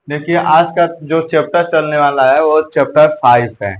देखिए आज का जो चैप्टर चलने वाला है वो चैप्टर 5 है।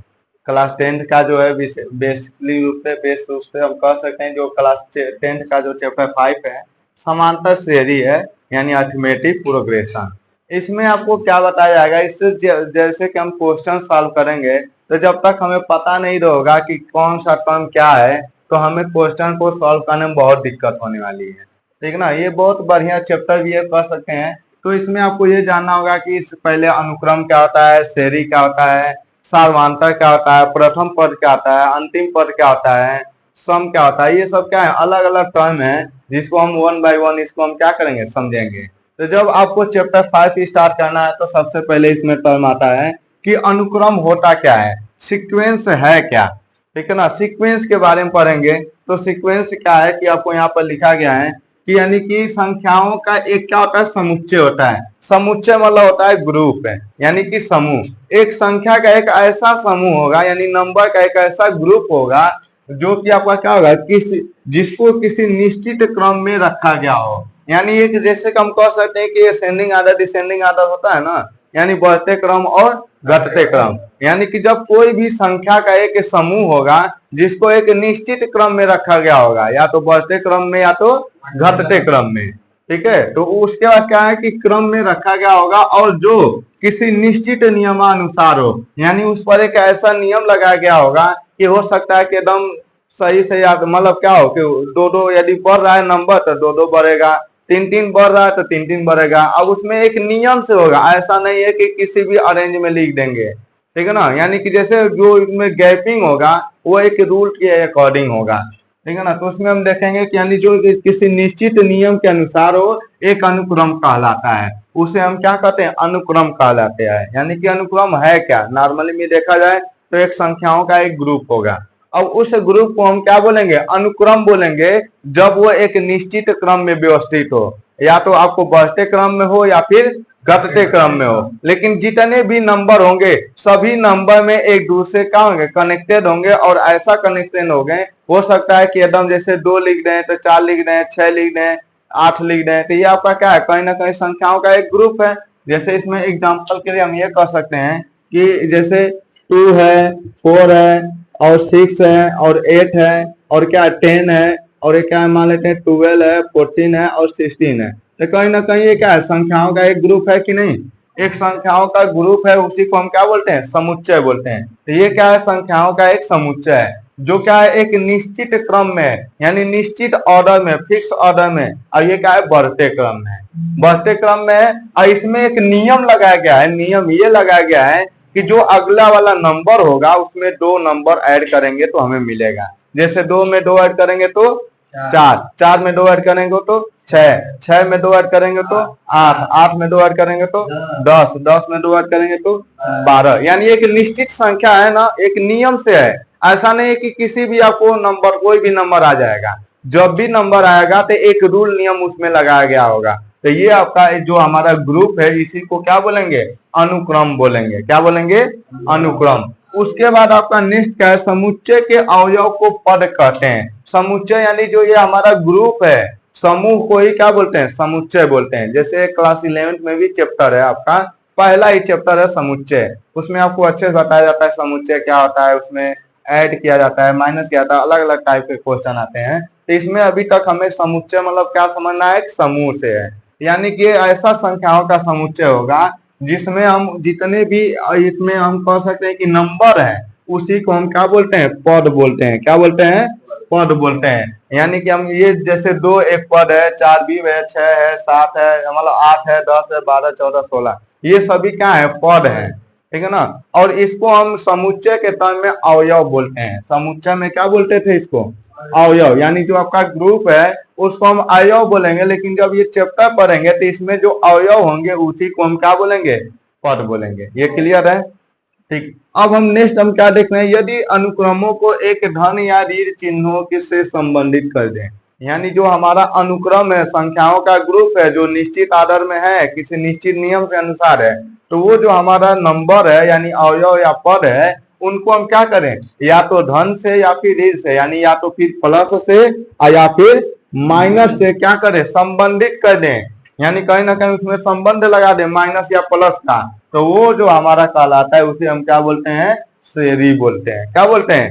क्लास 10th का जो है बेसिकली बेस रूप से हम कह सकते हैं जो क्लास 10th का जो चैप्टर 5 है समांतर श्रेणी है यानी अरिथमेटिक प्रोग्रेशन। इसमें आपको क्या बताया जाएगा, इससे जैसे कि हम क्वेश्चन सॉल्व करेंगे तो जब तक हमें पता नहीं होगा कि कौन सा टर्म क्या है तो हमें क्वेश्चन को सॉल्व करने में बहुत दिक्कत होने वाली है। ठीक ना, ये बहुत बढ़िया चैप्टर भी ये कह सकते हैं। तो इसमें आपको ये जानना होगा कि इस पहले अनुक्रम क्या होता है, श्रेणी क्या होता है, सार्वधातुक क्या होता है, प्रथम पद क्या होता है, अंतिम पद क्या होता है, सम क्या होता है। ये सब क्या है, अलग अलग टर्म है जिसको हम वन बाय वन इसको हम क्या करेंगे, समझेंगे। तो जब आपको चैप्टर 5 स्टार्ट करना है तो सबसे पहले इसमें टर्म आता है कि अनुक्रम होता क्या है, सीक्वेंस है क्या। ठीक है ना, सीक्वेंस के बारे में पढ़ेंगे। तो सीक्वेंस क्या है कि आपको यहाँ पर लिखा गया है कि यानी कि संख्याओं का एक क्या होता है, समुच्चय होता है। समुच्चय मतलब होता है ग्रुप है, यानी कि समूह। एक संख्या का एक ऐसा समूह होगा यानी नंबर का एक ऐसा ग्रुप होगा जो कि आपका क्या होगा, किसी जिसको किसी निश्चित क्रम में रखा गया हो। यानी एक जैसे कि हम कह सकते हैं कि असेंडिंग आर्डर डिसेंडिंग आर्डर होता है ना, यानी बढ़ते क्रम और घटते क्रम। यानी कि जब कोई भी संख्या का एक समूह होगा जिसको एक निश्चित क्रम में रखा गया होगा, या तो बढ़ते क्रम में या तो घटते क्रम में। ठीक है, तो उसके बाद क्या है कि क्रम में रखा गया होगा और जो किसी निश्चित नियमानुसार हो, यानी उस पर एक ऐसा नियम लगाया गया होगा कि हो सकता है कि एकदम सही से याद, मतलब क्या हो कि दो दो यदि बढ़ रहा है नंबर तो दो दो बढ़ेगा, तीन तीन बढ़ रहा है तो तीन तीन बढ़ेगा। अब उसमें एक नियम से होगा, ऐसा नहीं है कि किसी भी अरेंज में लिख देंगे। ठीक है ना, यानी कि जैसे जो इसमें गैपिंग होगा वो एक रूल के अकॉर्डिंग होगा। ठीक है ना, तो उसमें हम देखेंगे कि यानी जो किसी निश्चित नियम के अनुसार हो एक अनुक्रम कहलाता है, उसे हम क्या कहते हैं, अनुक्रम कहलाते हैं। यानी कि अनुक्रम है क्या, नॉर्मली में देखा जाए तो एक संख्याओं का एक ग्रुप होगा। अब उस ग्रुप को हम क्या बोलेंगे, अनुक्रम बोलेंगे जब वो एक निश्चित क्रम में व्यवस्थित हो, या तो आपको बढ़ते क्रम में हो या फिर घटते क्रम में हो। लेकिन जितने भी नंबर होंगे सभी नंबर में एक दूसरे का होंगे, कनेक्टेड होंगे, और ऐसा कनेक्शन हो गए, हो सकता है कि एकदम जैसे 2 लिख दें तो 4 लिख दें, 6 लिख दें, 8 लिख दें। तो ये आपका क्या है, कहीं ना कहीं संख्याओं का एक ग्रुप है। जैसे इसमें एग्जाम्पल के लिए हम ये कह सकते हैं कि जैसे 2 है, 4 है और 6 है और 8 है और क्या 10 है और ये क्या मान लेते हैं 12 है, 14 है और 16 है। तो कहीं ना कहीं ये क्या है, संख्याओं का एक ग्रुप है कि नहीं। एक संख्याओं का ग्रुप है, उसी को हम क्या बोलते हैं, समुच्चय बोलते हैं। तो ये क्या है, संख्याओं का एक समुच्चय है जो क्या है एक निश्चित क्रम में, यानी निश्चित ऑर्डर में, फिक्स ऑर्डर में। और ये क्या है, बढ़ते क्रम में, बढ़ते क्रम में है। और इसमें एक नियम लगाया गया है, नियम ये लगाया गया है कि जो अगला वाला नंबर होगा उसमें 2 नंबर ऐड करेंगे तो हमें मिलेगा। जैसे 2 में 2 ऐड करेंगे तो 4, 4 में 2 ऐड करेंगे तो 6, 6 में 2 ऐड करेंगे तो 8, 8 में 2 ऐड करेंगे तो 10, 10 में 2 ऐड करेंगे तो 12। यानी एक निश्चित संख्या है ना, एक नियम से है। ऐसा नहीं है कि किसी भी आपको नंबर, कोई भी नंबर आ जाएगा। जब भी नंबर आएगा तो एक रूल नियम उसमें लगाया गया होगा। तो ये आपका जो हमारा ग्रुप है इसी को क्या बोलेंगे, अनुक्रम बोलेंगे। क्या बोलेंगे, अनुक्रम। उसके बाद आपका नेक्स्ट क्या है, समुच्चय के अवयव को पद कहते हैं। समुच्चय यानी जो ये हमारा ग्रुप है, समूह को ही क्या बोलते हैं, समुच्चय बोलते हैं। जैसे क्लास 11th में भी चैप्टर है आपका, पहला ही चैप्टर है समुच्चय। उसमें आपको अच्छे से बताया जाता है समुच्चय क्या होता है, उसमें ऐड किया जाता है, माइनस किया जाता है, अलग अलग टाइप के क्वेश्चन आते हैं। तो इसमें अभी तक हमें समुच्चय मतलब क्या समझना है, एक समूह से है। यानी कि ऐसा संख्याओं का समुच्चय होगा जिसमें हम जितने भी, इसमें हम कह सकते हैं कि नंबर है, उसी को हम क्या बोलते हैं, पद बोलते हैं। क्या बोलते हैं, पद बोलते हैं। यानी कि हम ये जैसे 2 एक पद है, 4 भी है, 6 है, 7 है, मतलब 8 है, 10 है, 12, 14, 16, ये सभी क्या है, पद है। ठीक है ना। और इसको हम समुच्चय के टर्म में अवयव बोलते हैं। समुच्चय में क्या बोलते थे इसको, अवयव। यानी जो आपका ग्रुप है उसको हम अवयव बोलेंगे, लेकिन जब ये चैप्टर पढ़ेंगे तो इसमें जो अवयव होंगे उसी को हम क्या बोलेंगे, पद बोलेंगे। ये क्लियर है। ठीक, अब हम नेक्स्ट हम क्या देख रहे हैं, यदि अनुक्रमों को एक धन या ऋण चिन्हों के से संबंधित कर दें। यानी जो हमारा अनुक्रम है, संख्याओं का ग्रुप है जो निश्चित आर्डर में है, किसी निश्चित नियम के अनुसार है, तो वो जो हमारा नंबर है यानी अवयव या पद है, उनको हम क्या करें, या तो धन से या फिर ऋण से, यानी या तो फिर प्लस से या फिर माइनस से क्या करें, संबंधित कर दें। यानी कहीं ना कहीं उसमें संबंध लगा दे माइनस या प्लस का, तो वो जो हमारा कहलाता है उसे हम क्या बोलते हैं, श्रेणी बोलते हैं। क्या बोलते हैं,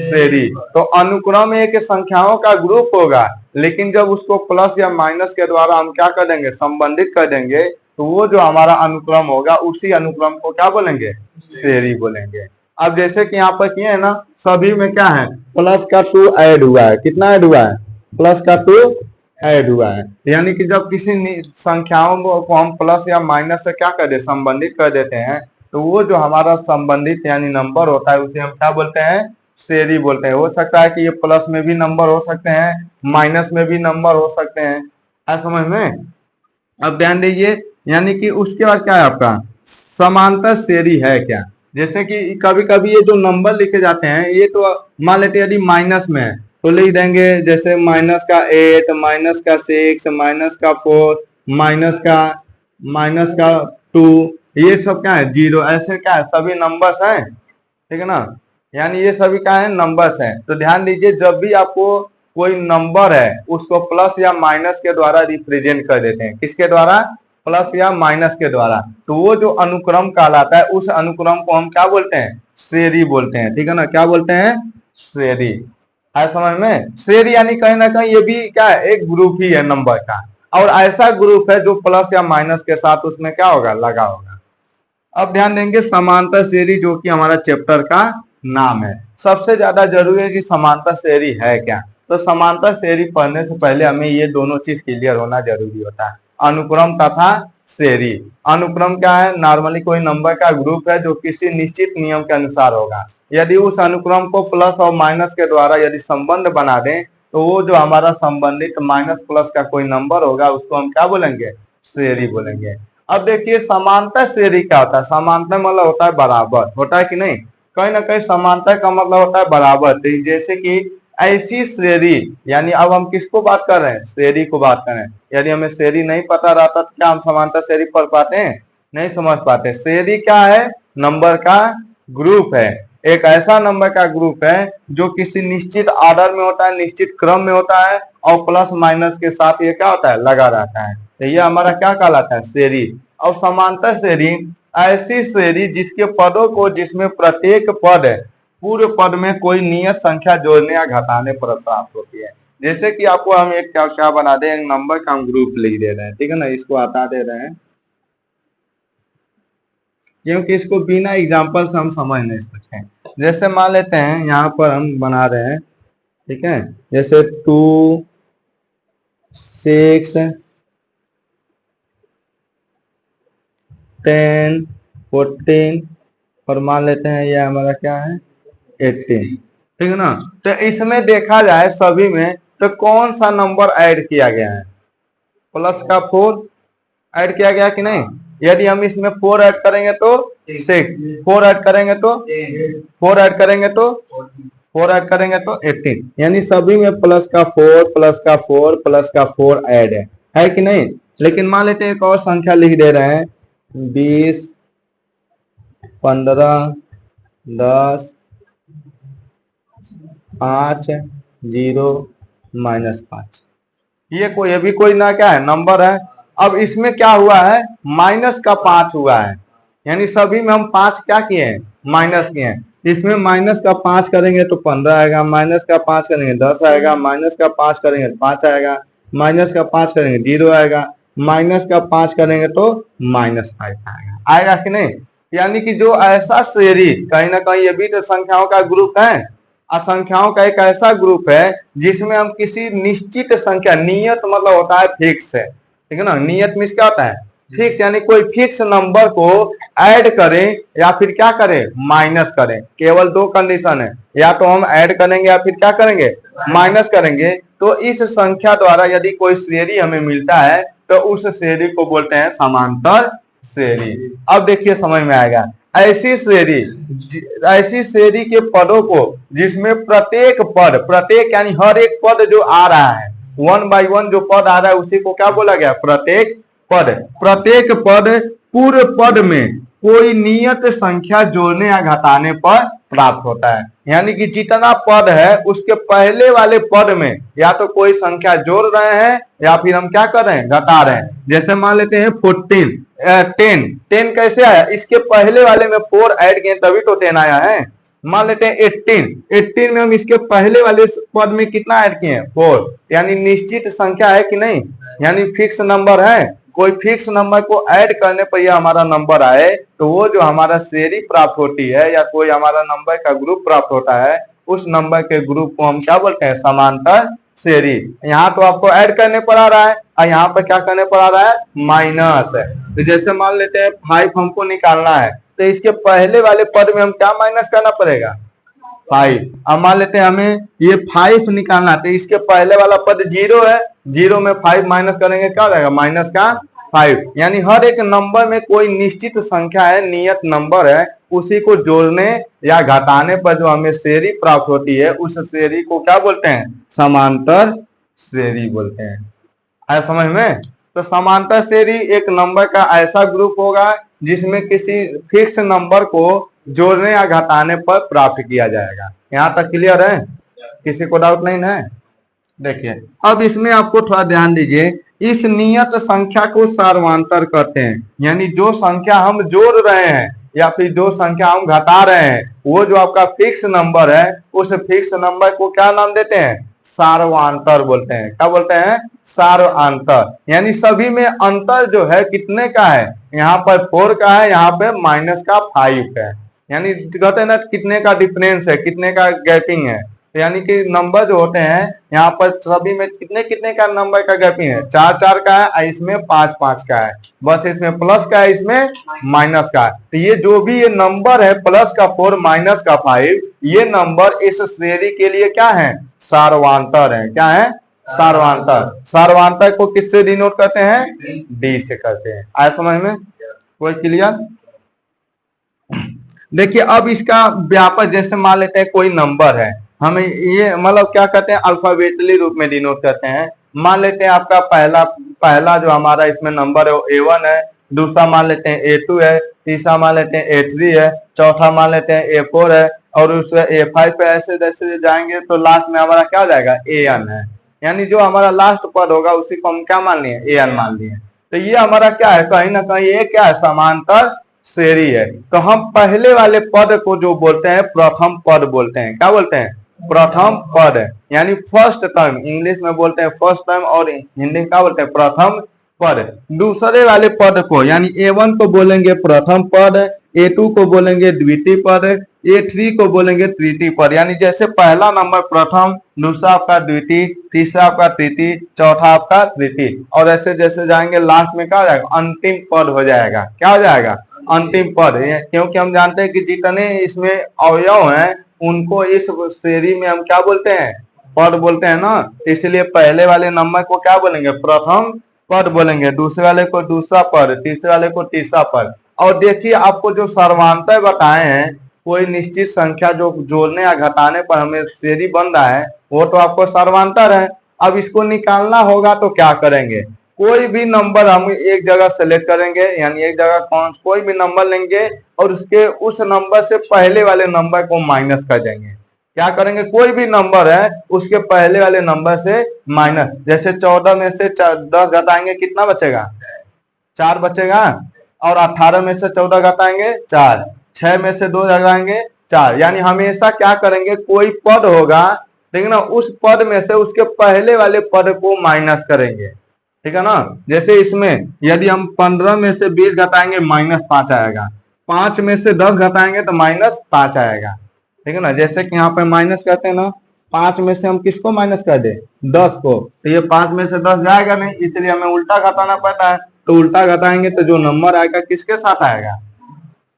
श्रेणी। तो अनुक्रम एक संख्याओं का ग्रुप होगा, लेकिन जब उसको प्लस या माइनस के द्वारा हम क्या कर देंगे, संबंधित कर देंगे, तो वो जो हमारा अनुक्रम होगा उसी अनुक्रम को क्या बोलेंगे, श्रेणी बोलेंगे। अब जैसे कि यहाँ पर किए है ना, सभी में क्या है, प्लस का 2 ऐड हुआ है। कितना ऐड हुआ है, प्लस का 2 ऐड हुआ है। यानी कि जब किसी संख्याओं को हम प्लस या माइनस से क्या कर दे, संबंधित कर देते हैं, तो वो जो हमारा संबंधित यानी नंबर होता है उसे हम क्या बोलते हैं, श्रेणी बोलते हैं। हो सकता है कि ये प्लस में भी नंबर हो सकते हैं, माइनस में भी नंबर हो सकते हैं। है समझ में। अब ध्यान दीजिए, यानी कि उसके बाद क्या है आपका, समांतर श्रेणी है क्या। जैसे कि कभी कभी ये जो नंबर लिखे जाते हैं, ये तो मान लेते हैं यदि माइनस में है तो लिख देंगे जैसे माइनस का 8, माइनस का 6, माइनस का 4, माइनस का 2, ये सब क्या है, 0। ऐसे क्या है, सभी नंबर्स हैं, ठीक है ना। यानी ये सभी क्या है, नंबर्स हैं। तो ध्यान दीजिए, जब भी आपको कोई नंबर है उसको प्लस या माइनस के द्वारा रिप्रेजेंट कर देते हैं। किसके द्वारा, प्लस या माइनस के द्वारा। तो वो जो अनुक्रम कहलाता है, उस अनुक्रम को हम क्या बोलते हैं, श्रेणी बोलते हैं। ठीक है ना, क्या बोलते हैं, श्रेणी। है समझ में। श्रेणी यानी कहीं ना कहीं ये भी क्या है, एक ग्रुप ही है नंबर का, और ऐसा ग्रुप है जो प्लस या माइनस के साथ उसमें क्या होगा, लगा होगा। अब ध्यान देंगे समांतर श्रेणी, जो कि हमारा चैप्टर का नाम है। सबसे ज्यादा जरूरी है कि समांतर श्रेणी है क्या। तो समांतर श्रेणी पढ़ने से पहले हमें ये दोनों चीज क्लियर होना जरूरी होता है, अनुक्रम तथा श्रेणी। अनुक्रम क्या है, नॉर्मली कोई नंबर का ग्रुप है जो किसी निश्चित नियम के अनुसार होगा। यदि उस अनुक्रम को प्लस और माइनस के द्वारा यदि संबंध बना दें, तो वो जो हमारा संबंधित माइनस प्लस का कोई नंबर होगा उसको हम क्या बोलेंगे, श्रेणी बोलेंगे। अब देखिए समांतर श्रेणी क्या होता है। समांतर मतलब होता है बराबर, होता है कि नहीं। कहीं ना कहीं समांतर का मतलब होता है बराबर। जैसे कि ऐसी श्रेणी, यानी अब हम किसको बात कर रहे हैं, श्रेणी को बात कर रहे हैं। यदि हमें श्रेणी नहीं पता रहता तो क्या हम समांतर श्रेणी पढ़ पाते हैं, नहीं समझ पाते। श्रेणी क्या है, नंबर का ग्रुप है। एक ऐसा नंबर का ग्रुप है जो किसी निश्चित ऑर्डर में होता है, निश्चित क्रम में होता है, और प्लस माइनस के साथ ये क्या होता है, लगा रहता है। तो ये हमारा क्या कहलाता है, श्रेणी। और समांतर श्रेणी ऐसी श्रेणी जिसके पदों को, जिसमें प्रत्येक पद पूरे पद में कोई नियत संख्या जोड़ने या घटाने पर प्राप्त होती है। जैसे कि आपको हम एक क्या बना दे, एक नंबर का हम ग्रुप लिख दे रहे हैं, ठीक है ना, इसको हटा दे रहे हैं क्योंकि इसको बिना एग्जाम्पल से हम समझ नहीं सकते। जैसे मान लेते हैं यहाँ पर हम बना रहे हैं, ठीक है, जैसे 2, 6, 10, 14, और मान लेते हैं ये हमारा क्या है, 18, ठीक है ना। तो इसमें देखा जाए सभी में तो कौन सा नंबर ऐड किया गया है, प्लस का 4 ऐड किया गया कि नहीं। यदि हम इसमें 4 ऐड करेंगे तो 6, 4 ऐड करेंगे तो 4 ऐड करेंगे तो 4 ऐड करेंगे तो 18, यानी सभी में प्लस का 4, प्लस का 4, प्लस का 4 ऐड है कि नहीं। लेकिन मान लेते हैं एक और संख्या लिख दे रहे हैं, 20, 15, 10, 5, 0, -5। ये भी कोई ना क्या है, नंबर है। अब इसमें क्या हुआ है, माइनस का 5 हुआ है, यानी सभी में हम 5 क्या किए हैं, माइनस किए हैं। इसमें माइनस का 5 करेंगे तो 15 आएगा, माइनस का 5 करेंगे 10 आएगा, माइनस का 5 करेंगे 5 आएगा, माइनस का 5 करेंगे 0 आएगा, माइनस का 5 करेंगे तो -5 आएगा। आएगा कि नहीं। यानी कि जो ऐसा श्रेणी, कहीं ना कहीं ये भी तो संख्याओं का ग्रुप है, असंख्याओं का एक ऐसा ग्रुप है जिसमें हम किसी निश्चित संख्या, नियत मतलब होता है फिक्स है, ठीक है ना। नियत मीन्स क्या होता है, फिक्स, यानी कोई फिक्स नंबर को ऐड करें या फिर क्या करें, माइनस करें। केवल 2 कंडीशन है, या तो हम ऐड करेंगे या फिर क्या करेंगे, माइनस करेंगे। तो इस संख्या द्वारा यदि कोई श्रेणी हमें मिलता है तो उस श्रेणी को बोलते हैं समांतर श्रेणी। अब देखिए समझ में आएगा। ऐसी श्रेणी के पदों को जिसमें प्रत्येक पद, प्रत्येक यानी हर एक पद जो आ रहा है, 1 by 1 जो पद आ रहा है उसी को क्या बोला गया, प्रत्येक पद। प्रत्येक पद पूरे पद में कोई नियत संख्या जोड़ने या घटाने पर प्राप्त होता है। यानी कि जितना पद है उसके पहले वाले पद में या तो कोई संख्या जोड़ रहे हैं या फिर हम क्या कर रहे हैं, घटा रहे हैं। जैसे मान लेते हैं 14, 10, 10 कैसे आया, इसके पहले वाले में 4 ऐड किए तभी तो 10 आया है। मान लेते हैं 18, 18 में हम इसके पहले वाले पद में कितना ऐड किए, 4, यानी निश्चित संख्या है कि नहीं, यानी फिक्स नंबर है। कोई फिक्स नंबर को ऐड करने पर यह हमारा नंबर आए तो वो जो हमारा श्रेणी प्राप्त होती है या कोई हमारा नंबर का ग्रुप प्राप्त होता है, उस नंबर के ग्रुप को हम क्या बोलते हैं, समांतर श्रेणी। यहाँ तो आपको ऐड करने पर आ रहा है और यहाँ पर क्या करने पर आ रहा है, माइनस है। तो जैसे मान लेते हैं 5 हमको निकालना है तो इसके पहले वाले पद में हम क्या माइनस करना पड़ेगा, 5। अब मान लेते हैं हमें ये 5 निकालना है तो इसके पहले वाला पद 0 है, 0 में 5 माइनस करेंगे क्या हो जाएगा, माइनस का 5। यानी हर एक नंबर में कोई निश्चित संख्या है, नियत नंबर है, उसी को जोड़ने या घटाने पर जो हमें श्रेणी प्राप्त होती है उस श्रेणी को क्या बोलते हैं, समांतर श्रेणी बोलते हैं। आया समझ में। तो समांतर श्रेणी एक नंबर का ऐसा ग्रुप होगा जिसमें किसी फिक्स नंबर को जोड़ने या घटाने पर प्राप्त किया जाएगा। यहाँ तक क्लियर है, किसी को डाउट नहीं है। देखिए अब इसमें आपको थोड़ा ध्यान दीजिए, इस नियत संख्या को सार्वंतर कहते हैं, यानी जो संख्या हम जोड़ रहे हैं या फिर जो संख्या हम घटा रहे हैं वो जो आपका फिक्स नंबर है उस फिक्स नंबर को क्या नाम देते हैं, सार्वंतर बोलते हैं। क्या बोलते हैं, सार्वंतर। यानी सभी में अंतर जो है कितने का है, यहाँ पर 4 का है, यहाँ पे माइनस का 5 है। यानी कहते हैं ना कितने का डिफरेंस है, कितने का गैपिंग है। तो यानी कि नंबर जो होते हैं यहाँ पर सभी में कितने कितने का नंबर का गैपिंग है, 4-4 का है, इसमें 5-5 का है, बस इसमें प्लस का है, इसमें माइनस का है। तो ये जो भी ये नंबर है प्लस का 4 माइनस का 5, ये नंबर इस श्रेणी के लिए क्या है, सार्वंतर है। क्या है, सार्वंतर। सार्वंतर को किससे डिनोट करते हैं, डी से करते हैं। आया समझ में, कोई क्लियर। देखिए अब इसका व्यापक, जैसे मान लेते हैं कोई नंबर है, हमें ये मतलब क्या कहते हैं, अल्फाबेटली रूप में डिनोट करते हैं। मान लेते हैं आपका पहला जो हमारा इसमें नंबर है वो A1 है, दूसरा मान लेते हैं A2 है, तीसरा मान लेते हैं A3 है, चौथा मान लेते हैं A4 है और उससे A5 पे ऐसे जैसे जाएंगे तो लास्ट में हमारा क्या हो जाएगा, AN है। यानी जो हमारा लास्ट पद होगा उसी को हम क्या मान लिए, AN मान लिए। तो ये हमारा क्या है, कहीं ना कहीं ये क्या है, समांतर श्रेणी है। तो हम पहले वाले पद को जो बोलते हैं प्रथम पद बोलते हैं। क्या बोलते हैं, प्रथम पद, यानी फर्स्ट टर्म। इंग्लिश में बोलते हैं फर्स्ट टर्म और हिंदी में क्या बोलते हैं, प्रथम पद। दूसरे वाले पद को यानी A1 को बोलेंगे प्रथम पद, A2 को बोलेंगे द्वितीय पद, A3 को बोलेंगे तृतीय पद। यानी जैसे पहला नंबर प्रथम, दूसरा आपका द्वितीय, तीसरा आपका तृतीय, चौथा आपका तृतीय, और ऐसे जैसे जाएंगे लास्ट में क्या हो जाएगा, अंतिम पद हो जाएगा। क्या हो जाएगा, अंतिम पद। क्योंकि हम जानते हैं कि जितने इसमें अवयव हैं उनको इस श्रेणी में हम क्या बोलते हैं, पद बोलते हैं ना। इसलिए पहले वाले नंबर को क्या बोलेंगे, प्रथम पद बोलेंगे, दूसरे वाले को दूसरा पद, तीसरे वाले को तीसरा पद। और देखिए आपको जो सर्वांतर बताए हैं, कोई निश्चित संख्या जो जोड़ने या घटाने पर हमें श्रेणी बन रहा है वो तो आपको सर्वांतर है। अब इसको निकालना होगा तो क्या करेंगे, कोई भी नंबर हम एक जगह सेलेक्ट करेंगे, यानी एक जगह कोई भी नंबर लेंगे और उसके उस नंबर से पहले वाले नंबर को माइनस कर देंगे। क्या करेंगे, कोई भी नंबर है उसके पहले वाले नंबर से माइनस। जैसे 14 में से 10 घटाएंगे कितना बचेगा, 4 बचेगा, और 18 में से 14 घटाएंगे 4, 6 में से 2 घटाएंगे 4। यानी हमेशा क्या करेंगे, कोई पद होगा ठीक है ना, उस पद में से उसके पहले वाले पद को माइनस करेंगे। ठीक है ना। जैसे इसमें यदि हम 15 में से 20 घटाएंगे -5 आएगा, 5 में से 10 घटाएंगे तो -5 आएगा। ठीक है ना। जैसे कि यहाँ पे माइनस करते हैं ना, 5 में से हम किसको माइनस कर दे, 10 को, तो ये 5 में से 10 जाएगा नहीं, इसलिए हमें उल्टा घटाना पड़ता है। तो उल्टा घटाएंगे तो जो नंबर आएगा किसके साथ आएगा,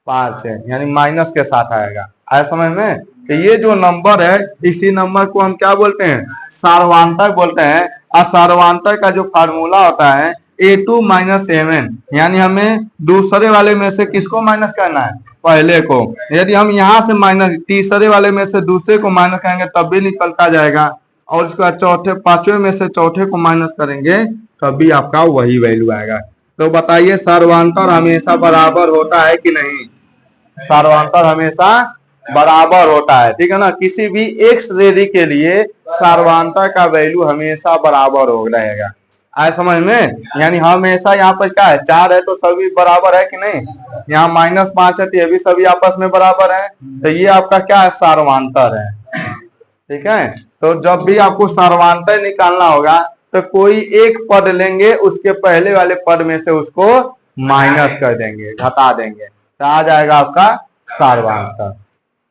5 है, यानी माइनस के साथ आएगा। आया समझ में। तो ये जो नंबर है इसी नंबर को हम क्या बोलते हैं, सार्वंतर बोलते हैं। और सार्वंतर का जो फार्मूला होता है A2 - A1, यानी हमें दूसरे वाले में से किसको माइनस करना है, पहले को। यदि हम यहाँ से माइनस तीसरे वाले में से दूसरे को माइनस करेंगे तब भी निकलता जाएगा, और उसके बाद चौथे पांचवें में से चौथे को माइनस करेंगे तब भी आपका वही वैल्यू आएगा। तो बताइए सार्वंतर हमेशा बराबर होता है कि नहीं, सार्वंतर हमेशा बराबर होता है, ठीक है ना। किसी भी एक श्रेणी के लिए सार्वधातुकता का वैल्यू हमेशा बराबर हो रहेगा। आए समझ में, यानी हमेशा यहाँ पर क्या है, 4 है तो सभी बराबर है कि नहीं, यहाँ -5 है तो ये भी सभी आपस में बराबर है, तो ये आपका क्या है, सार्वधातुक है, ठीक है। तो जब भी आपको सार्वधातुक निकालना होगा तो कोई एक पद लेंगे, उसके पहले वाले पद में से उसको माइनस कर देंगे, घटा देंगे, तो आ जाएगा आपका सार्वधातुक।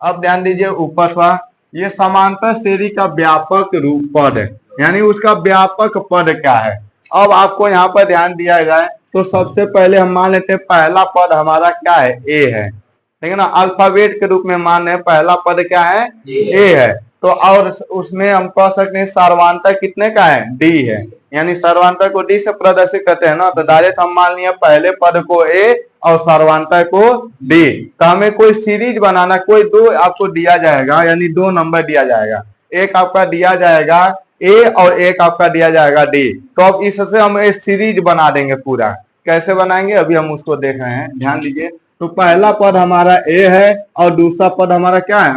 अब ध्यान दीजिए ऊपर था, ये समांतर श्रेणी का व्यापक रूप पद है, यानी उसका व्यापक पद क्या है। अब आपको यहाँ पर ध्यान दिया जाए तो सबसे पहले हम मान लेते हैं पहला पद हमारा क्या है, ए है, ठीक है ना। अल्फाबेट के रूप में मान रहे हैं, पहला पद क्या है, ए है। तो और उसमें हम कह सकते हैं सार्वधातुक कितने का है, डी है, यानी सार्वधातुक को डी से प्रदर्शित करते हैं ना, तो डायरेक्ट हम मान लिया पहले पद को ए और सार्वधातुक को डी। तो हमें कोई सीरीज बनाना, कोई दो आपको दिया जाएगा, यानी 2 नंबर दिया जाएगा, एक आपका दिया जाएगा ए और एक आपका दिया जाएगा डी। तो अब इससे हम एक सीरीज बना देंगे पूरा। कैसे बनाएंगे अभी हम उसको देख रहे हैं, ध्यान दीजिए। तो पहला पद हमारा ए है और दूसरा पद हमारा क्या है,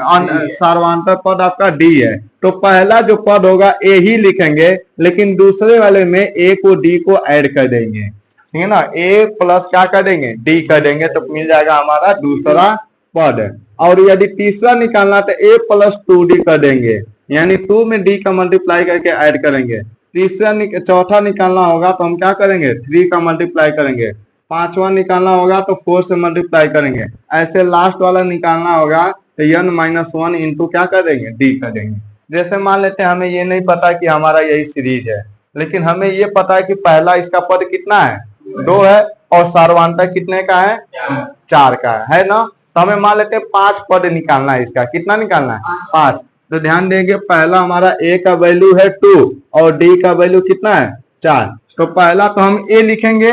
सार्वधातुक पद आपका डी है। तो पहला जो पद होगा ए ही लिखेंगे, लेकिन दूसरे वाले में ए को डी को ऐड कर देंगे, ठीक है ना। ए प्लस क्या कर देंगे, डी कर देंगे, तो मिल जाएगा हमारा दूसरा पद। और यदि तीसरा निकालना तो ए प्लस 2d कर देंगे, यानी 2 में डी का मल्टीप्लाई करके ऐड करेंगे। चौथा निकालना होगा तो हम क्या करेंगे, 3 का मल्टीप्लाई करेंगे। पांचवा निकालना होगा तो 4 से मल्टीप्लाई करेंगे। ऐसे लास्ट वाला निकालना होगा तो n-1 इंटू क्या कर देंगे, डी कर देंगे। जैसे मान लेते हैं हमें ये नहीं पता कि हमारा यही सीरीज है, लेकिन हमें ये पता है कि पहला इसका पद कितना है, 2 है, और सार्वधातुक कितने का है, 4 का है ना। तो हमें मान लेते हैं 5 पद निकालना है, इसका कितना निकालना है, 5। तो ध्यान देंगे पहला हमारा ए का वैल्यू है 2 और डी का वैल्यू कितना है, 4। तो पहला तो हम ए लिखेंगे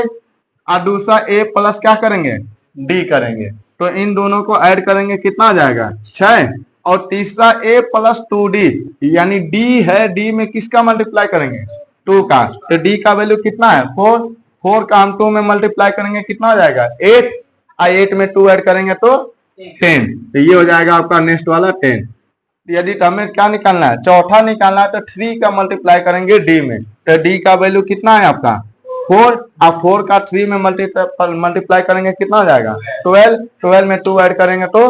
और दूसरा ए प्लस क्या करेंगे, डी करेंगे। तो इन दोनों को ऐड करेंगे, कितना आ जाएगा, 6। और तीसरा ए प्लस 2d, यानी डी है, डी में किसका मल्टीप्लाई करेंगे, 2 का। तो डी का वैल्यू कितना है, 4 का हम 2 में मल्टीप्लाई करेंगे, कितना हो जाएगा, 8। 8 में 2 ऐड करेंगे तो 10। तो ये हो जाएगा आपका नेक्स्ट वाला 10। यदि हमें क्या निकालना है, चौथा निकालना है, तो 3 का मल्टीप्लाई करेंगे डी में। तो डी का वैल्यू कितना है आपका, 4। आप 4 का 3 में मल्टीप्लाई करेंगे, कितना हो जाएगा, 12। 12 में 2 ऐड करेंगे तो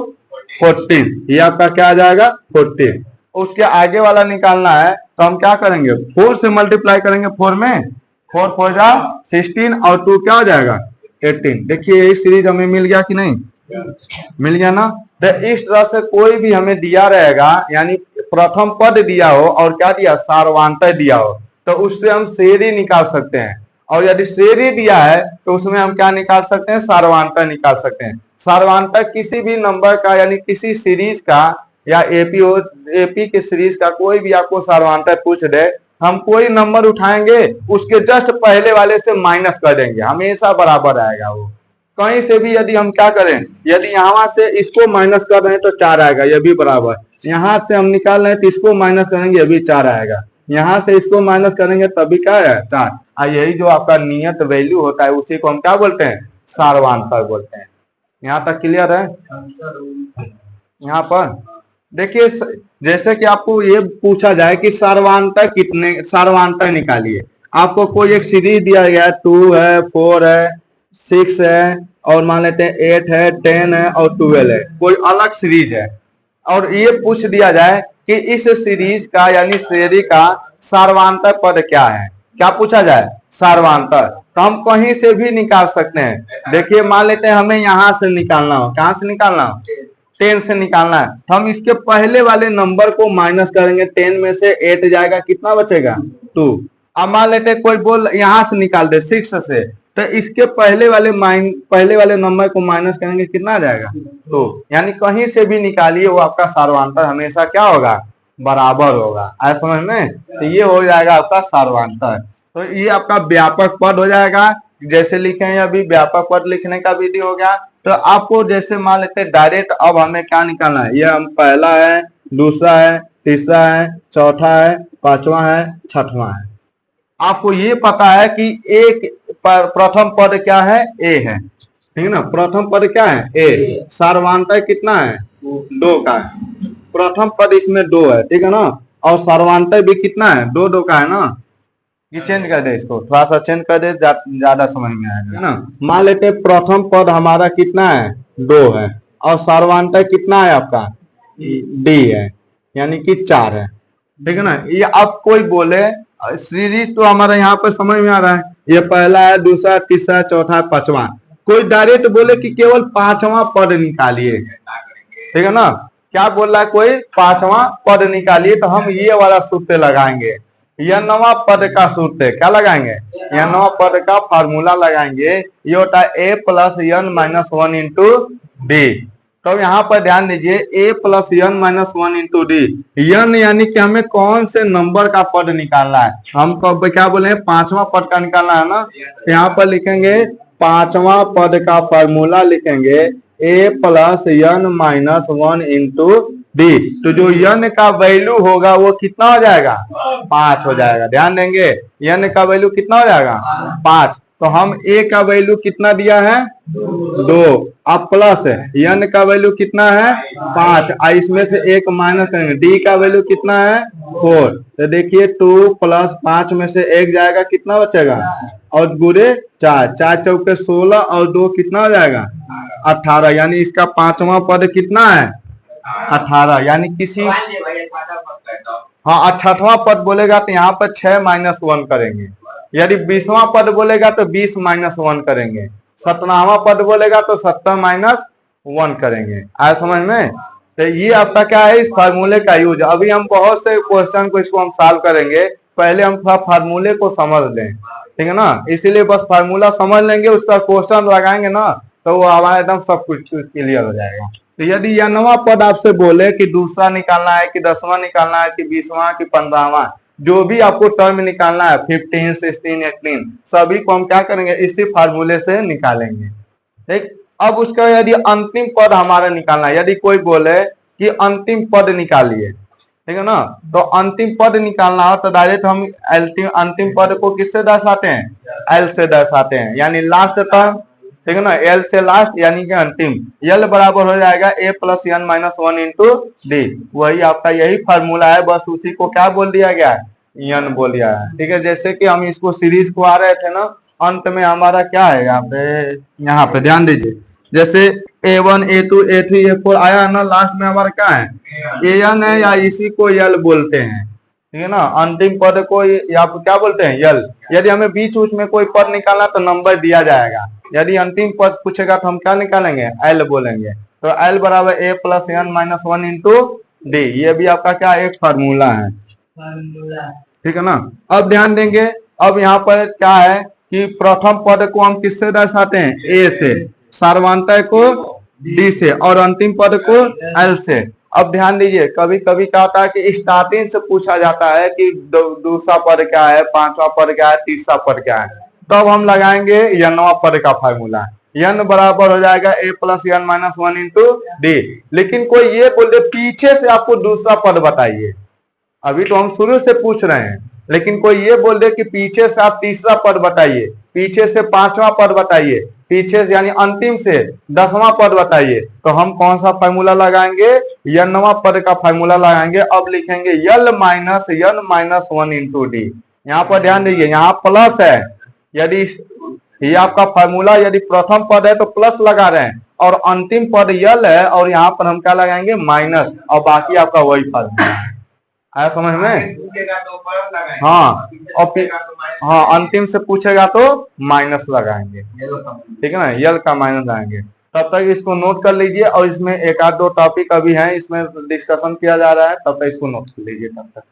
14। ये आपका क्या आ जाएगा, 14। उसके आगे वाला निकालना है तो हम क्या करेंगे, 4 से मल्टीप्लाई करेंगे, 4 में 4 4 जा 16 और 2 क्या हो जाएगा, 18। देखिए यही सीरीज हमें मिल गया कि नहीं, मिल गया ना। तो इस तरह से कोई भी हमें दिया रहेगा, यानी प्रथम पद दिया हो और क्या दिया, सार्वधातुक दिया हो, तो उससे हम श्रेणी निकाल सकते हैं। और यदि श्रेणी दिया है तो उसमें हम क्या निकाल सकते हैं, सार्वधातुक निकाल सकते हैं। सार्वधातुक किसी भी नंबर का, यानी किसी सीरीज का, या एपी के सीरीज का कोई भी आपको सार्वधातुक पूछ दे, हम कोई नंबर उठाएंगे, उसके जस्ट पहले वाले से माइनस कर देंगे, हमेशा बराबर आएगा वो। कहीं से भी यदि हम क्या करें, यदि यहाँ से इसको माइनस कर रहे हैं तो 4 आएगा, ये भी बराबर। यहाँ से हम निकाल रहे हैं तो इसको माइनस करेंगे, ये भी 4 आएगा। यहाँ से इसको माइनस करेंगे तभी क्या है, 4। यही जो आपका नियत वैल्यू होता है उसी को हम क्या बोलते हैं, सार्वधातुक बोलते हैं। यहाँ तक क्लियर है। यहाँ पर देखिए, जैसे कि आपको ये पूछा जाए कि सार्वधातुक कितने, सार्वधातुक निकालिए। आपको कोई एक सीरीज दिया गया है, 2 है, 4 है, 6 है, और मान लेते हैं 8 है, 10 है और 12 है, कोई अलग सीरीज है, और ये पूछ दिया जाए कि इस सीरीज का, यानी श्रेणी का सार्वधातुक पद क्या है, क्या पूछा जाए, सार्वधातुक। तो हम कहीं से भी निकाल सकते हैं। देखिए मान लेते हैं हमें यहाँ से निकालना हो, कहाँ से निकालना हो, 10 से निकालना है, तो हम इसके पहले वाले नंबर को माइनस करेंगे, 10 में से 8 जाएगा, कितना बचेगा, 2। अब मान लेते हैं कोई बोल यहाँ से निकाल दे 6 से, तो इसके पहले वाले नंबर को माइनस करेंगे, कितना आ जाएगा, 2। यानी कहीं से भी निकालिए, वो आपका सार्वधातुक हमेशा क्या होगा, बराबर होगा। आया समझ में। तो ये हो जाएगा आपका सार्वधातुक। तो ये आपका व्यापक पद हो जाएगा। जैसे लिखे हैं अभी, व्यापक पद लिखने का विधि हो गया। तो आपको जैसे मान लेते हैं डायरेक्ट, अब हमें क्या निकालना है, ये हम पहला है, दूसरा है, तीसरा है, चौथा है, पांचवा है, छठवां है। आपको ये पता है कि एक प्रथम पद क्या है, ए है, ठीक है ना। प्रथम पद क्या है, ए। सार्वधातुक कितना है, दो का है, प्रथम पद इसमें दो है, ठीक है ना, और सर्वांतर भी कितना है, दो दो का है ना। ये चेंज कर दे, इसको थोड़ा सा चेंज कर दे, ज्यादा समझ में आएगा, है ना। मान लेते प्रथम पद हमारा कितना है, दो है, और सर्वांतर कितना है आपका, डी है, यानी कि चार है, ठीक है ना। ये अब कोई बोले, सीरीज तो हमारा यहाँ पर समझ में आ रहा है, ये पहला है, दूसरा, तीसरा, चौथा, पांचवा। कोई डायरेक्ट बोले कि केवल पांचवा पद निकालिए, ठीक है ना, क्या बोल रहा है कोई, पांचवा पद निकालिए, तो हम ये वाला सूत्र लगाएंगे, यह नवा पद का सूत्र क्या लगाएंगे, यह नवा पद का फार्मूला लगाएंगे, ये होता है A plus N minus one into D. तो यहाँ पर ध्यान दीजिए, A plus N minus one into D, N यानी कि हमें कौन से नंबर का पद निकालना है, हम क्या बोले, पांचवा पद का निकालना है ना। यहाँ पर लिखेंगे पांचवा पद का फार्मूला लिखेंगे A plus N minus one into D. तो जो यन का वैल्यू होगा वो कितना हो जाएगा, पांच हो जाएगा। ध्यान देंगे, यन का वैल्यू कितना हो जाएगा, पांच। तो हम ए का वैल्यू कितना दिया है, दो, अब प्लस यन का वैल्यू कितना है, पांच, इसमें से एक माइनस करेंगे, डी का वैल्यू कितना है, फोर। तो देखिए 2 प्लस 5 में से एक जाएगा, कितना बचेगा, और गुरे चार, चार चौके 16 और दो कितना हो जाएगा, 18, यानी इसका पांचवा पद कितना है, 18। यानी किसी, हाँ, 68वां पद बोलेगा तो यहाँ पर 6 माइनस वन करेंगे, यदि 20वां पद बोलेगा तो 20 माइनस वन करेंगे, 17वां पद बोलेगा तो 17 माइनस वन करेंगे। आया समझ में। तो ये आपका क्या है, इस फार्मूले का यूज। अभी हम बहुत से क्वेश्चन को इसको हम सॉल्व करेंगे, पहले हम थोड़ा फार्मूले को समझ लें, ठीक है ना। इसीलिए बस फार्मूला समझ लेंगे, उसका क्वेश्चन लगाएंगे ना, तो वो हमारा एकदम सब कुछ क्लियर हो जाएगा। तो यदि यह नवा पद आपसे बोले कि दूसरा निकालना है, कि 10वां निकालना है, कि 20वां, कि 15वां, जो भी आपको टर्म निकालना है, 15, 16, 18, सभी को हम क्या करेंगे, इसी फार्मूले से निकालेंगे, ठीक। अब उसका यदि अंतिम पद हमारा निकालना है, यदि कोई बोले कि अंतिम पद निकालिए, ठीक है ना, तो अंतिम पद निकालना हो तो डायरेक्ट हम अंतिम पद को किससे दर्शाते हैं, एल से दर्शाते हैं, यानी लास्ट टर्म, ठीक है ना, एल से लास्ट यानी कि अंतिम, एल बराबर हो जाएगा A plus N minus one into D. वही आपका यही फार्मूला है, बस उसी को क्या बोल दिया गया है, एन बोल दिया है, ठीक है। जैसे कि हम इसको सीरीज को आ रहे थे ना, अंत में हमारा क्या है, यहाँ पे ध्यान दीजिए, जैसे A1, A2, A3, A4 आया ना, लास्ट में हमारा क्या है, एन है, या इसी को यल बोलते हैं, ठीक है ना। अंतिम पद को या क्या बोलते हैं, यल। यदि हमें बीच उसमें कोई पद निकालना तो नंबर दिया जाएगा, यदि अंतिम पद पूछेगा तो हम क्या निकालेंगे, एल बोलेंगे। तो एल बराबर A plus N minus one into D, ये भी आपका क्या एक फार्मूला है, ठीक है ना। अब ध्यान देंगे, अब यहाँ पर क्या है कि प्रथम पद को हम किससे दर्शाते हैं, ए से, सर्वांतर को डी से, और अंतिम पद को एल से। अब ध्यान दीजिए, कभी कभी क्या होता है कि स्टार्टिंग से पूछा जाता है कि दूसरा पद क्या है, पांचवा पद क्या है, तीसरा पद क्या है, तब हम लगाएंगे यनवा पद का फार्मूला, यन बराबर हो जाएगा A plus N minus one into D. लेकिन कोई ये बोल दे पीछे से आपको दूसरा पद बताइए, अभी तो हम शुरू से पूछ रहे हैं, लेकिन कोई ये बोल दे कि पीछे से आप तीसरा पद बताइए, पीछे से पांचवा पद बताइए, पीछे से यानी अंतिम से 10वां पद बताइए, तो हम कौन सा फार्मूला लगाएंगे, यनवा पद का फार्मूला लगाएंगे। अब लिखेंगे L minus N minus one into D. यहाँ पर ध्यान दीजिए, यहाँ प्लस है, यदि ये आपका फार्मूला यदि प्रथम पद है तो प्लस लगा रहे हैं, और अंतिम पद यल है, और यहाँ पर हम क्या लगाएंगे, माइनस, और बाकी आपका वही फार्मूला है। आया समझ में। हाँ, और फिर हाँ, अंतिम से पूछेगा तो माइनस लगाएंगे, ठीक है ना, यल का माइनस लगाएंगे। तब तक इसको नोट कर लीजिए, और इसमें एक आध दो टॉपिक अभी हैं, इसमें डिस्कशन किया जा रहा है, तब तक इसको नोट कर लीजिए तब तक।